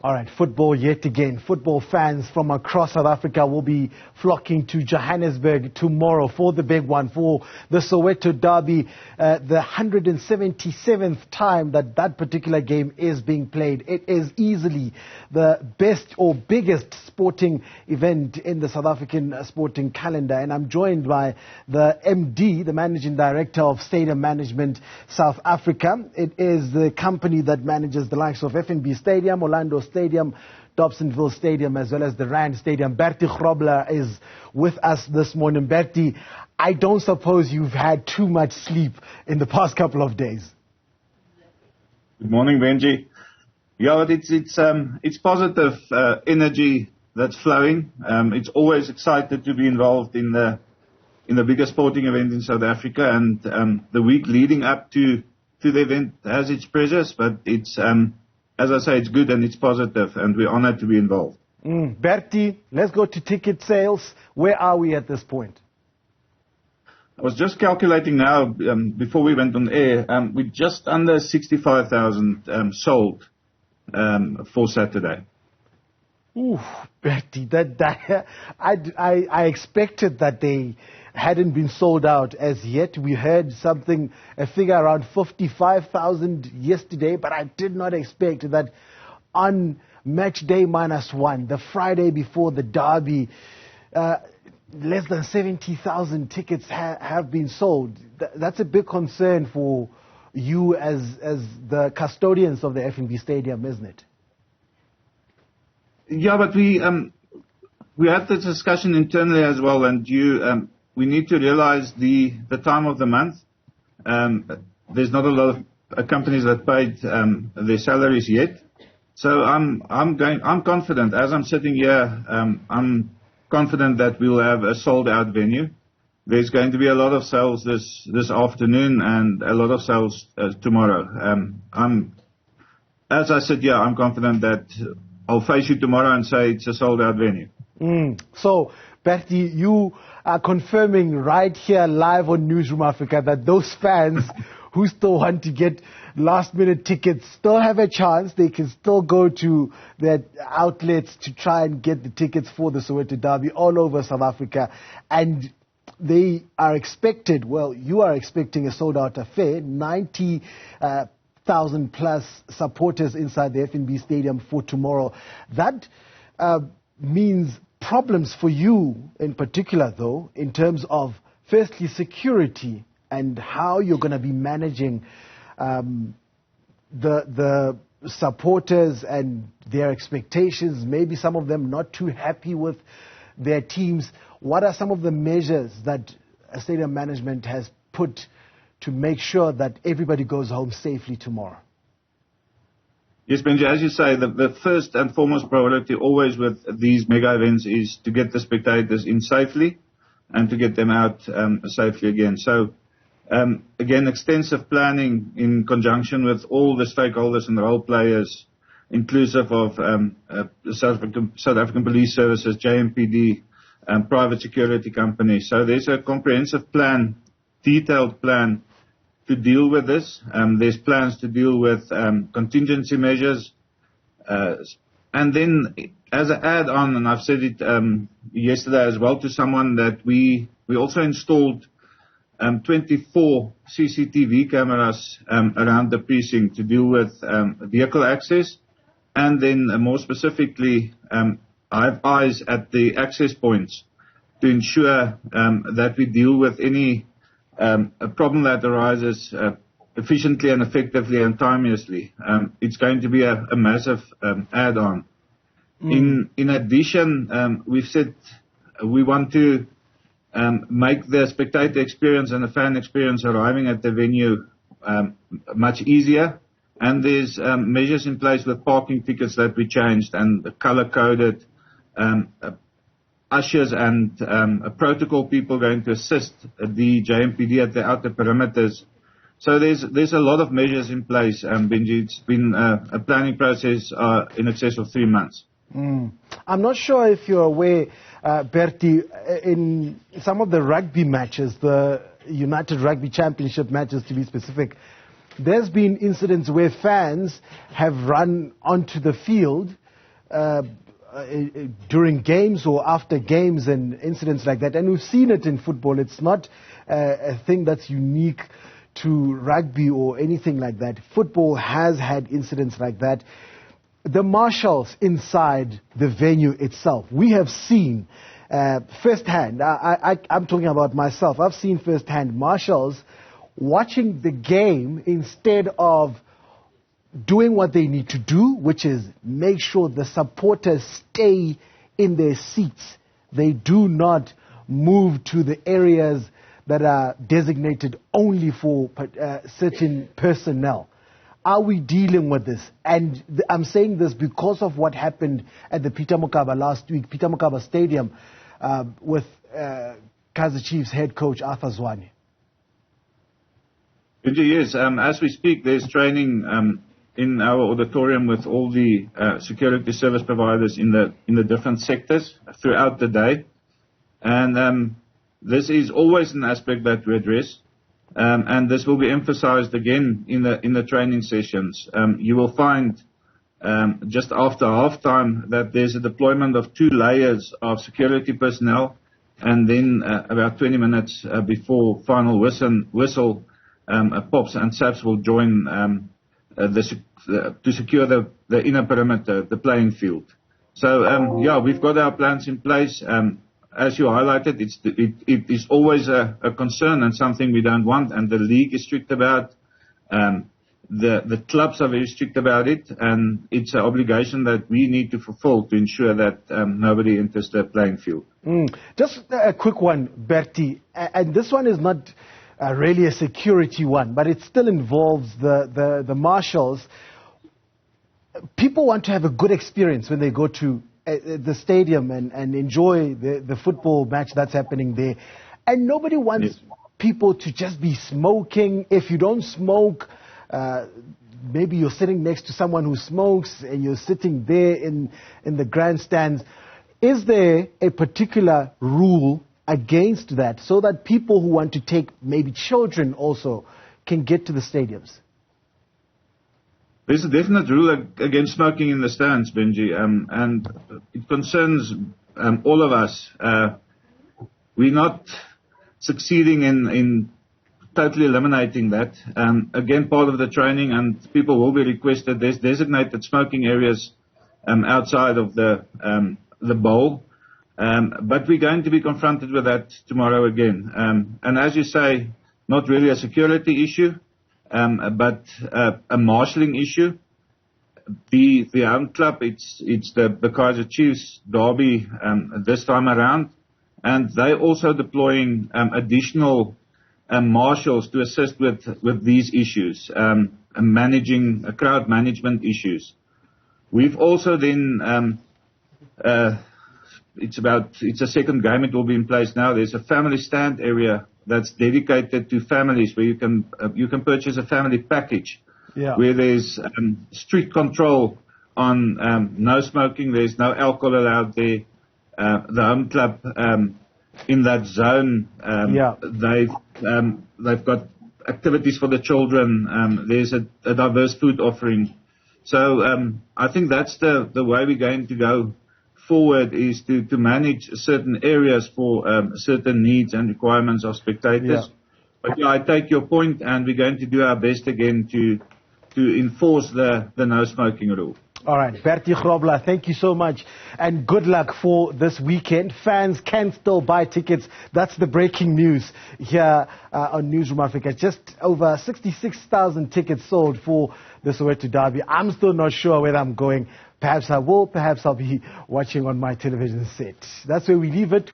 All right, football yet again. Football fans from across South Africa will be flocking to Johannesburg tomorrow for the big one, for the Soweto Derby, the 177th time that particular game is being played. It is easily the best or biggest sporting event in the South African sporting calendar. And I'm joined by the MD, the Managing Director of Stadium Management South Africa. It is the company that manages the likes of FNB Stadium, Orlando Stadium, Dobsonville Stadium, as well as the Rand Stadium. Bertie Grobbelaar is with us this morning. Bertie, I don't suppose you've had too much sleep in the past couple of days. Good morning, Benji. Yeah, but it's positive energy that's flowing. It's always excited to be involved in the biggest sporting event in South Africa, and the week leading up to the event has its pressures, but it's as I say, it's good and it's positive, and we're honored to be involved. Bertie, let's go to ticket sales. Where are we at this point? I was just calculating now, before we went on air, we're just under 65,000 sold for Saturday. Ooh, Bertie, I expected that they hadn't been sold out as yet. We heard a figure around 55,000 yesterday, but I did not expect that on match day -1, the Friday before the Derby, less than 70,000 tickets have been sold. That's a big concern for you as the custodians of the FNB Stadium, isn't it? Yeah, but we had this discussion internally as well, and we need to realize the time of the month. There's not a lot of companies that paid their salaries yet, so I'm confident. As I'm sitting here, I'm confident that we'll have a sold out venue. There's going to be a lot of sales this afternoon and a lot of sales tomorrow. As I said, yeah, I'm confident that I'll face you tomorrow and say it's a sold out venue. So, Bertie, you are confirming right here live on Newzroom Afrika that those fans who still want to get last-minute tickets still have a chance. They can still go to their outlets to try and get the tickets for the Soweto Derby all over South Africa. And they are expected, well, you are expecting a sold-out affair, 90,000 plus supporters inside the FNB Stadium for tomorrow. That means problems for you in particular, though, in terms of, firstly, security and how you're going to be managing the supporters and their expectations, maybe some of them not too happy with their teams. What are some of the measures that stadium management has put to make sure that everybody goes home safely tomorrow? Yes, Benji, as you say, the first and foremost priority always with these mega events is to get the spectators in safely and to get them out safely again. So, again, extensive planning in conjunction with all the stakeholders and role players, inclusive of the South African Police Services, JMPD, and private security companies. So there's a comprehensive plan, detailed plan to deal with this. There's plans to deal with contingency measures. And then as an add-on, and I've said it yesterday as well to someone, that we also installed 24 CCTV cameras around the precinct to deal with vehicle access. And then more specifically, I have eyes at the access points to ensure that we deal with any a problem that arises efficiently and effectively and timeously. It's going to be a massive add-on. In addition, we've said we want to make the spectator experience and the fan experience arriving at the venue much easier. And there's measures in place with parking tickets that we changed and color-coded ushers and protocol people going to assist the JMPD at the outer perimeters. So there's a lot of measures in place, Benji. It's been a planning process in excess of 3 months. I'm not sure if you're aware, Bertie, in some of the rugby matches, the United Rugby Championship matches to be specific, there's been incidents where fans have run onto the field during games or after games and incidents like that. And we've seen it in football. It's not a thing that's unique to rugby or anything like that. Football has had incidents like that. The marshals inside the venue itself, we have seen firsthand. I'm talking about myself. I've seen firsthand marshals watching the game instead of doing what they need to do, which is make sure the supporters stay in their seats. They do not move to the areas that are designated only for certain personnel. Are we dealing with this? And I'm saying this because of what happened at the Peter Mokaba last week, Peter Mokaba Stadium, with Kaizer Chiefs head coach Arthur Zwane. Yes, as we speak, there's training in our auditorium with all the security service providers in the different sectors throughout the day, and this is always an aspect that we address, and this will be emphasized again in the training sessions. You will find just after halftime that there's a deployment of 2 layers of security personnel, and then about 20 minutes before final whistle pops and SAPs will join to secure the inner perimeter, the playing field. So, we've got our plans in place. As you highlighted, it is always a concern and something we don't want, and the league is strict about. The clubs are very strict about it, and it's an obligation that we need to fulfill to ensure that nobody enters the playing field. Just a quick one, Bertie, and this one is not really a security one, but it still involves the marshals. People want to have a good experience when they go to the stadium and enjoy the football match that's happening there. And nobody wants people to just be smoking. If you don't smoke, maybe you're sitting next to someone who smokes and you're sitting there in the grandstands. Is there a particular rule against that so that people who want to take maybe children also can get to the stadiums? There's a definite rule against smoking in the stands, Benji, and it concerns all of us. We're not succeeding in totally eliminating that. Again, part of the training, and people will be requested, there's designated smoking areas outside of the bowl. But we're going to be confronted with that tomorrow again. And as you say, not really a security issue, but a marshalling issue. The home club, it's the Kaizer Chiefs Derby this time around, and they're also deploying additional marshals to assist with these issues, managing crowd management issues. We've also then it's a second game. It will be in place now. There's a family stand area that's dedicated to families where you can purchase a family package, where there's strict control on no smoking. There's no alcohol allowed there. The home club in that zone, they've got activities for the children. There's a diverse food offering. So I think that's the way we're going to go forward, is to manage certain areas for certain needs and requirements of spectators. But I take your point, and we're going to do our best again to enforce the no smoking rule. All right, Bertie Grobbelaar, thank you so much, and good luck for this weekend. Fans can still buy tickets. That's the breaking news here on Newzroom Afrika. Just over 66,000 tickets sold for the Soweto Derby. I'm still not sure whether I'm going. Perhaps I will. Perhaps I'll be watching on my television set. That's where we leave it.